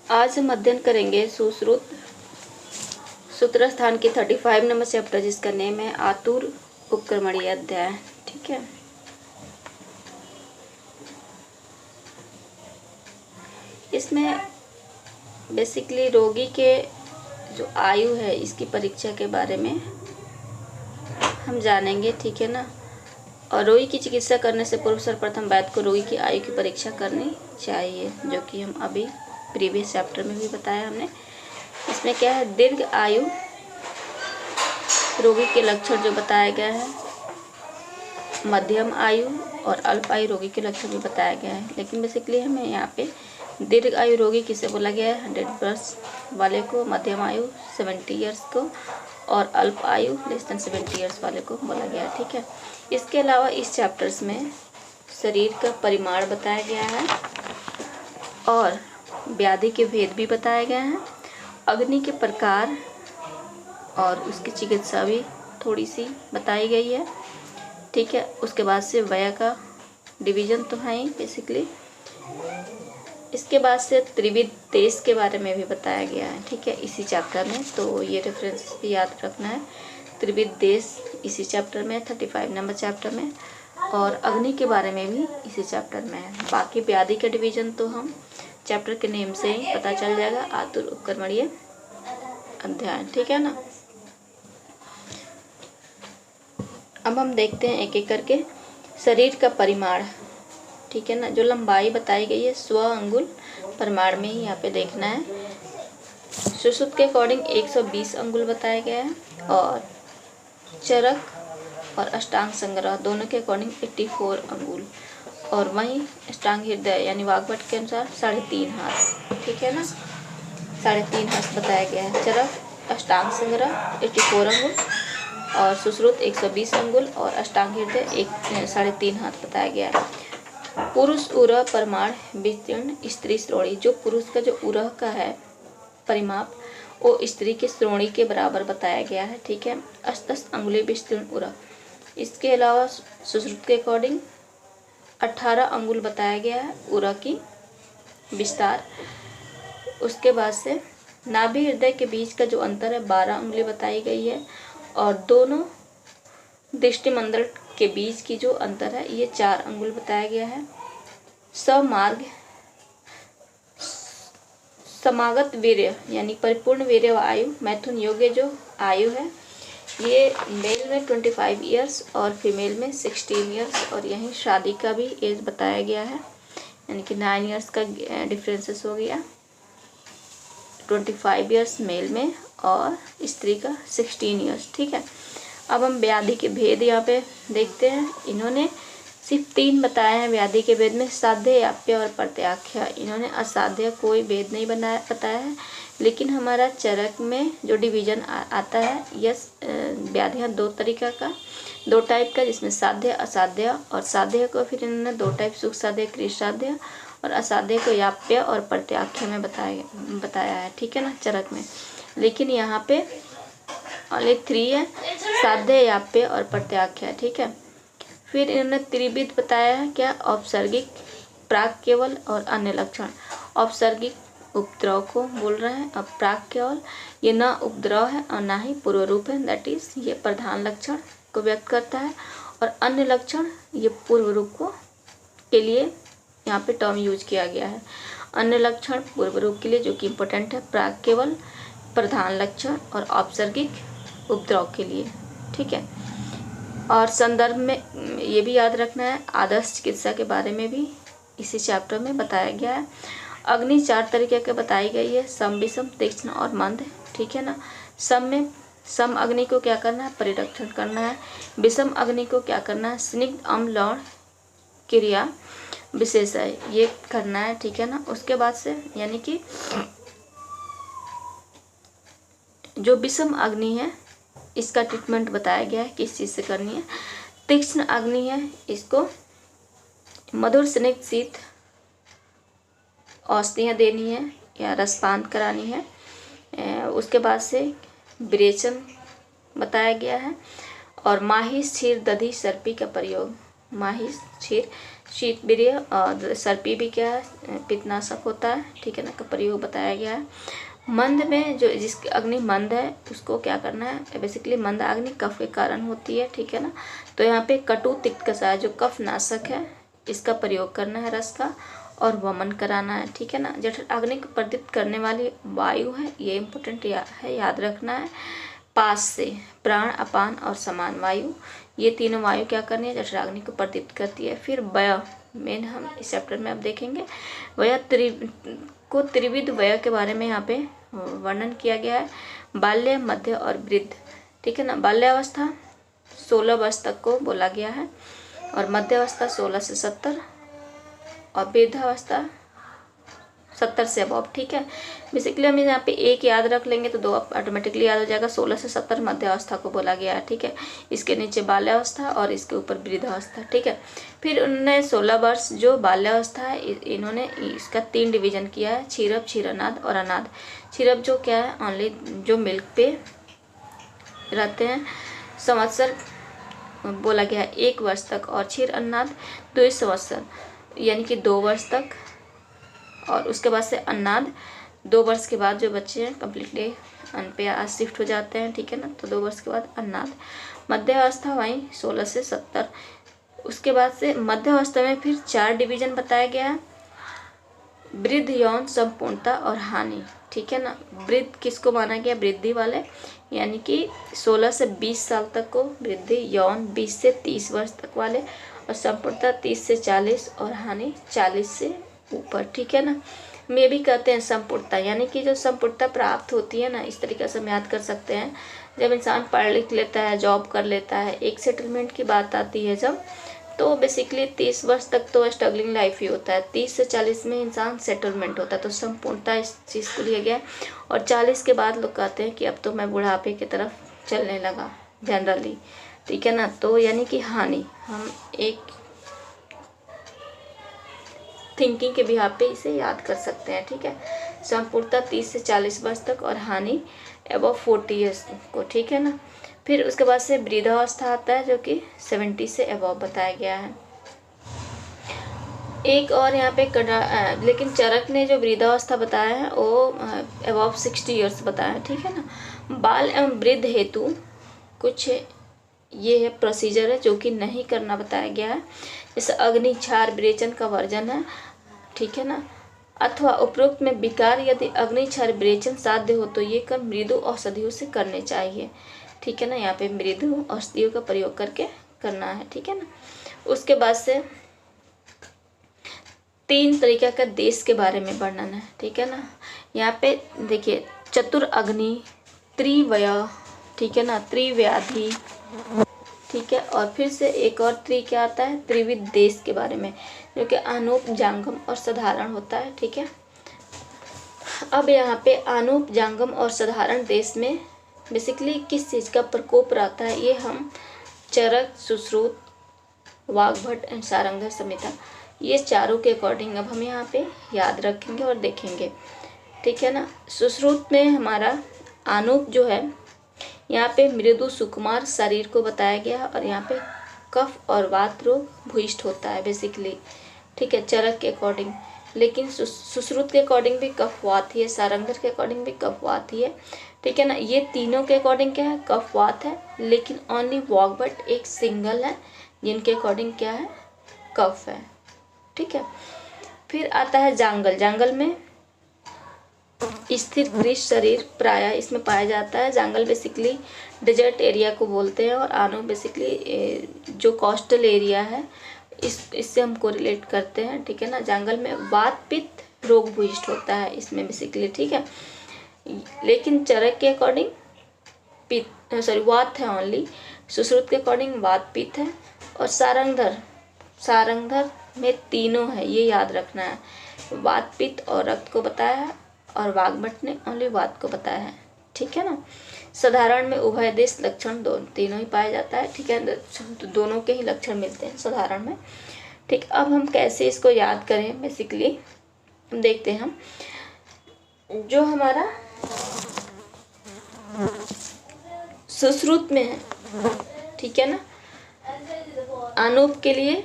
आज हम अध्ययन करेंगे सुश्रुत सूत्रस्थान की 35 नंबर चैप्टर, जिसका नेम है आतुर उपक्रमणीय अध्याय। ठीक है, इसमें बेसिकली रोगी के जो आयु है इसकी परीक्षा के बारे में हम जानेंगे। ठीक है ना। और रोगी की चिकित्सा करने से पूर्व सर्वप्रथम वैद्य को रोगी की आयु की परीक्षा करनी चाहिए, जो कि हम अभी प्रीवियस चैप्टर में भी बताया हमने। इसमें क्या है, दीर्घ आयु रोगी के लक्षण जो बताया गया है, मध्यम आयु और अल्प आयु रोगी के लक्षण भी बताया गया है। लेकिन बेसिकली हमें यहाँ पे दीर्घ आयु रोगी किसे बोला गया है, 100 वर्ष वाले को, मध्यम आयु 70 ईयर्स को और अल्प आयु <70 ईयर्स वाले को बोला गया है। ठीक है। इसके अलावा इस चैप्टर्स में शरीर का परिमाण बताया गया है और व्याधि के भेद भी बताए गए हैं, अग्नि के प्रकार और उसकी चिकित्सा भी थोड़ी सी बताई गई है। ठीक है। उसके बाद से व्यय का डिवीजन तो है ही बेसिकली। इसके बाद से त्रिविध देश के बारे में भी बताया गया है। ठीक है, इसी चैप्टर में, तो ये रेफरेंस भी याद रखना है। त्रिविध देश इसी चैप्टर में, 35 नंबर चैप्टर में, और अग्नि के बारे में भी इसी चैप्टर में है। बाकी व्याधि का डिवीजन तो हम चैप्टर के नेम से ही पता चल जाएगा, आतुर उपक्रमणीय अध्याय। ठीक है ना। अब हम देखते हैं एक एक करके शरीर का परिमाण। ठीक है ना। जो लंबाई बताई गई है 100 अंगुल परिमाण में ही यहाँ पे देखना है। सुश्रुत के अकॉर्डिंग 120 अंगुल बताया गया है और चरक और अष्टांग संग्रह दोनों के अकॉर्डिंग 84 अंगुल, और वहीं अष्टांग हृदय यानी वाग्भट के अनुसार 3.5 हाथ। ठीक है ना, 3.5 हाथ बताया गया है। चरक अष्टांग संग्रह 84 अंगुल और सुश्रुत 120 अंगुल और अष्टांग हृदय 3.5 हाथ बताया गया है। पुरुष उरह परिमाण विस्तीर्ण स्त्री श्रोणी, जो पुरुष का जो उरह का है परिमाप वो स्त्री के श्रोणी के बराबर बताया गया है। ठीक है। 10 अंगुली विस्तीर्ण उरह। इसके अलावा सुश्रुत के अकॉर्डिंग 18 अंगुल बताया गया है उरह की विस्तार। उसके बाद से नाभि हृदय के बीच का जो अंतर है 12 अंगुली बताई गई है, और दोनों दृष्टिमंडल के बीच की जो अंतर है ये 4 अंगुल बताया गया है। समार्ग समागत वीर्य यानी परिपूर्ण वीर्य व आयु मैथुन योग्य जो आयु है ये मेल में 25 ईयर्स और फीमेल में 16 ईयर्स, और यहीं शादी का भी एज बताया गया है, यानी कि 9 ईयर्स का डिफरेंसेस हो गया। 25 ईयर्स मेल में और स्त्री का 16 ईयर्स। ठीक है। अब हम व्याधि के भेद यहाँ पे देखते हैं। इन्होंने सिर्फ 3 बताए हैं व्याधि के भेद में, साध्य, याप्य और प्रत्याख्या। इन्होंने असाध्य कोई भेद नहीं बताया है। लेकिन हमारा चरक में जो डिवीजन आता है, यस व्याधियाँ 2 टाइप का, जिसमें साध्य असाध्य, और साध्य को फिर इन्होंने 2 टाइप, सुख साध्य कृश साध्य, और असाध्य को याप्य और प्रत्याख्या में बताया है। ठीक है ना, चरक में। लेकिन यहाँ पे ओनली 3 है, साध्य, याप्य और प्रत्याख्या। ठीक है। फिर इन्होंने त्रिविध बताया है, क्या, औपसर्गिक, प्राक केवल और अन्य लक्षण। औपसर्गिक उपद्रव को बोल रहे हैं, अब प्राक केवल ये ना उपद्रव है और ना ही पूर्व रूप है, दैट इज ये प्रधान लक्षण को व्यक्त करता है, और अन्य लक्षण ये पूर्व रूप को के लिए यहाँ पे टर्म यूज किया गया है। अन्य लक्षण पूर्व रूप के लिए जो कि इम्पोर्टेंट है, प्राक केवल प्रधान लक्षण और औपसर्गिक उपद्रव के लिए। ठीक है। और संदर्भ में ये भी याद रखना है, आदर्श चिकित्सा के बारे में भी इसी चैप्टर में बताया गया है। अग्नि 4 तरीके के बताई गई है, सम, विषम, तीक्ष्ण और मंद। ठीक है ना। सम अग्नि को क्या करना है, परिरक्षण करना है। विषम अग्नि को क्या करना है, स्निग्ध अम्ल लवण क्रिया विशेष है, ये करना है। ठीक है ना। उसके बाद से यानी कि जो विषम अग्नि है इसका ट्रीटमेंट बताया गया है किस चीज़ से करनी है। तीक्ष्ण अग्नि है, इसको मधुर स्निग्ध शीत औषधियाँ देनी है या रसपान करानी है। उसके बाद से विरेचन बताया गया है, और माही क्षीर दधि सर्पी का प्रयोग। माही क्षीर शीतवीर्य और सर्पी भी क्या है, पित्तनाशक होता है, ठीक है ना, का प्रयोग बताया गया है। मंद में जो जिसकी अग्नि मंद है उसको क्या करना है, बेसिकली मंद अग्नि कफ के कारण होती है, ठीक है ना। तो यहाँ पे कटु तिक्त कषाय जो कफ नाशक है इसका प्रयोग करना है रस का, और वमन कराना है, ठीक है ना। जठर अग्नि को प्रदीप्त करने वाली वायु है, ये इम्पोर्टेंट है, याद रखना है। पास से प्राण, अपान और समान वायु, ये तीनों वायु क्या करनी है, जठराग्नि को प्रदीप्त करती है। फिर वय, मेन हम इस चैप्टर में अब देखेंगे वय त्रिविध वय के बारे में यहाँ पे वर्णन किया गया है। बाल्य, मध्य और वृद्ध, ठीक है ना। बाल्यावस्था 16 वर्ष तक को बोला गया है, और मध्यावस्था 16 से 70, और वृद्धावस्था 70 से अबव, ठीक है। बेसिकली हम यहाँ पे एक याद रख लेंगे तो दो ऑटोमेटिकली याद हो जाएगा। 16 से 70 मध्यावस्था को बोला गया है, ठीक है। इसके नीचे बाल्यावस्था और इसके ऊपर वृद्धावस्था, ठीक है। फिर उन्होंने 16 वर्ष जो बाल्यावस्था है इन्होंने इसका 3 डिवीजन किया है, क्षीरब, क्षीरनाद और अनाद। क्षीरब जो क्या है, ओनली जो मिल्क पे रहते हैं, संवत्सर बोला गया है 1 वर्ष तक, और क्षीर अन्नाद 2 संवत्सर यानी कि 2 वर्ष तक, और उसके बाद से अन्नाद 2 वर्ष के बाद जो बच्चे हैं कम्प्लीटली अन्न पे शिफ्ट हो जाते हैं, ठीक है ना। तो 2 वर्ष के बाद अन्नाद। मध्यावस्था वहीं 16 से 70। उसके बाद से मध्यावस्था में फिर 4 डिवीजन बताया गया है, वृद्ध, यौन, संपूर्णता और हानि, ठीक है ना। वृद्ध किसको माना गया, वृद्धि वाले, यानी कि 16 से 20 साल तक को वृद्धि, यौन 20 से 30 वर्ष तक वाले, और संपूर्णता 30 से 40 और हानि 40 से ऊपर, ठीक है ना। में भी कहते हैं संपूर्णता, यानी कि जो संपूर्णता प्राप्त होती है ना, इस तरीके से हम याद कर सकते हैं। जब इंसान पढ़ लिख लेता है, जॉब कर लेता है, एक सेटलमेंट की बात आती है जब, तो बेसिकली 30 वर्ष तक तो स्ट्रगलिंग लाइफ ही होता है, 30 से 40 में इंसान सेटलमेंट होता है, तो संपूर्णता इस चीज़ को लिया गया है। और 40 के बाद लोग कहते हैं कि अब तो मैं बुढ़ापे की तरफ चलने लगा जनरली, ठीक है ना। तो यानी कि हानि, हम एक थिंकिंग के बिहार पे इसे याद कर सकते हैं, ठीक है। संपूर्णता 30 से 40 वर्ष तक, और हानि अबव 40 ईयर्स को, ठीक है ना। फिर उसके बाद से वृद्धावस्था आता है जो कि 70 से अबव बताया गया है। एक और यहाँ पे लेकिन चरक ने जो वृद्धावस्था बताया है वो अबव 60 ईयर्स बताया है, ठीक है ना। बाल एवं वृद्ध हेतु कुछ ये है प्रोसीजर है जो कि नहीं करना बताया गया है, जैसे अग्नि, क्षार, विरेचन का वर्जन है, ठीक है ना। अथवा उपरोक्त में विकार यदि अग्नि, क्षार, विरेचन साध्य हो तो ये कर्म मृदु औषधियों से करने चाहिए, ठीक है ना। यहाँ पे मृदु औषधियों का प्रयोग करके करना है, ठीक है ना। उसके बाद से 3 तरीके का देश के बारे में वर्णन है, ठीक है ना। यहाँ पे देखिए, चतुर अग्नि, त्रिवय, ठीक है ना, त्रिव्याधि, ठीक है। और फिर से एक और क्या आता है, त्रिविध देश के बारे में, जो कि अनूप, जांगम और साधारण होता है, ठीक है। अब यहाँ पे अनूप, जांगम और साधारण देश में बेसिकली किस चीज़ का प्रकोप रहता है, ये हम चरक, सुश्रुत, वाग्भट एंड सारंगधर संहिता, ये चारों के अकॉर्डिंग अब हम यहाँ पे याद रखेंगे और देखेंगे, ठीक है ना। सुश्रुत में हमारा अनूप जो है, यहाँ पे मृदु सुकुमार शरीर को बताया गया, और यहाँ पे कफ और वात रोग भूयिष्ठ होता है बेसिकली, ठीक है, चरक के अकॉर्डिंग। लेकिन सुश्रुत के अकॉर्डिंग भी कफ वात ही है, सारंगधर के अकॉर्डिंग भी कफ वात ही है, ठीक है ना। ये तीनों के अकॉर्डिंग क्या है, कफ वात है, लेकिन ओनली वाग्भट एक सिंगल है जिनके अकॉर्डिंग क्या है, कफ है, ठीक है। फिर आता है जांगल। जांगल में स्थिर ग्रीष्म शरीर प्रायः इसमें पाया जाता है। जांगल बेसिकली डेजर्ट एरिया को बोलते हैं, और आनो बेसिकली जो कोस्टल एरिया है इससे हम कोरिलेट करते हैं, ठीक है ना। जांगल में वात पित्त रोग भूयिष्ठ होता है इसमें बेसिकली, ठीक है। लेकिन चरक के अकॉर्डिंग पित्त वात है ओनली, सुश्रुत के अकॉर्डिंग वात पित्त है, और सारंगधर में तीनों है, ये याद रखना है। वात पित्त और रक्त को बताया है, और वाग्भट ने ओनली वात को बताया है, ठीक है ना। साधारण में उभय देश लक्षण तीनों ही पाया जाता है, ठीक है, तो दोनों के ही लक्षण मिलते हैं साधारण में, ठीक। अब हम कैसे इसको याद करें, बेसिकली देखते हैं हम। जो हमारा सुश्रुत में है, ठीक है ना, अनूप के लिए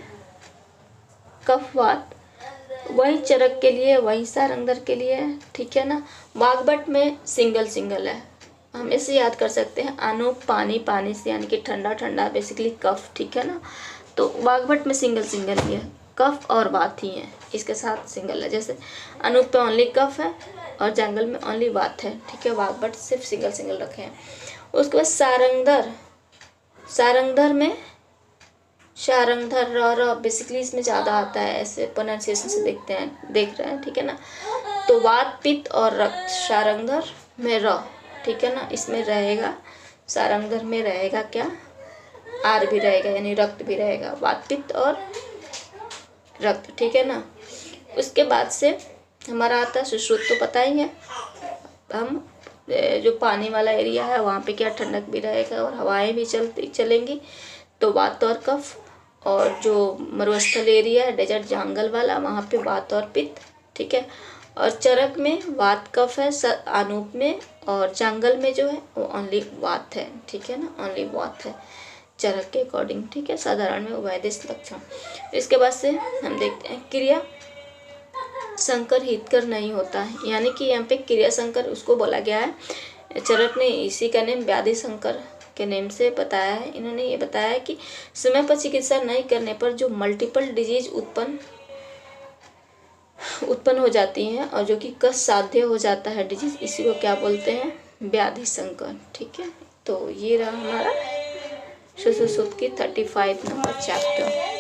कफवात, वही चरक के लिए, वही सारंगधर के लिए है, ठीक है ना। वाग्भट में सिंगल सिंगल है, हम इसे याद कर सकते हैं। अनूप पानी, पानी से यानी कि ठंडा ठंडा, बेसिकली कफ, ठीक है ना। तो वाग्भट में सिंगल सिंगल ही है, कफ और वात ही है, इसके साथ सिंगल है। जैसे अनूप पे ओनली कफ है और जंगल में ओनली वात है, ठीक है। वाग्भट सिर्फ सिंगल सिंगल रखे हैं। उसके बाद सारंगधर, सारंगधर में शारंगधर र बेसिकली इसमें ज़्यादा आता है, ऐसे प्रोनाउंसिएशन से देखते हैं, देख रहे हैं, ठीक है ना। तो वात पित्त और रक्त, शारंगधर में र, ठीक है ना, इसमें रहेगा, सारंगधर में रहेगा क्या, आर भी रहेगा, यानी रक्त भी रहेगा, वात पित्त और रक्त, ठीक है ना। उसके बाद से हमारा आता है सुश्रुत, तो पता ही है, हम जो पानी वाला एरिया है वहाँ पे क्या ठंडक भी रहेगा और हवाएं भी चलेंगी, तो वात और कफ। और जो मरुस्थल एरिया है, डेजर्ट जंगल वाला, वहाँ पे वात और पित्त, ठीक है। और चरक में वात कफ है, अनूप में, और जंगल में जो है वो ओनली वात है, ठीक है ना, ओनली वात है चरक के अकॉर्डिंग, ठीक है। साधारण में उभयदिश लक्षण। इसके बाद से हम देखते हैं क्रिया संकर हितकर नहीं होता है, यानी कि यहाँ पे क्रिया संकर उसको बोला गया है। चरक ने इसी का नेम व्याधि संकर के नेम से बताया है। इन्होंने ये बताया है कि समय पर चिकित्सा नहीं करने पर जो मल्टीपल डिजीज उत्पन्न हो जाती हैं और जो कि कष्ट साध्य हो जाता है डिजीज, इसी को क्या बोलते हैं, व्याधि संकर, ठीक है। तो ये रहा हमारा सुश्रुत की 35 नंबर चैप्टर।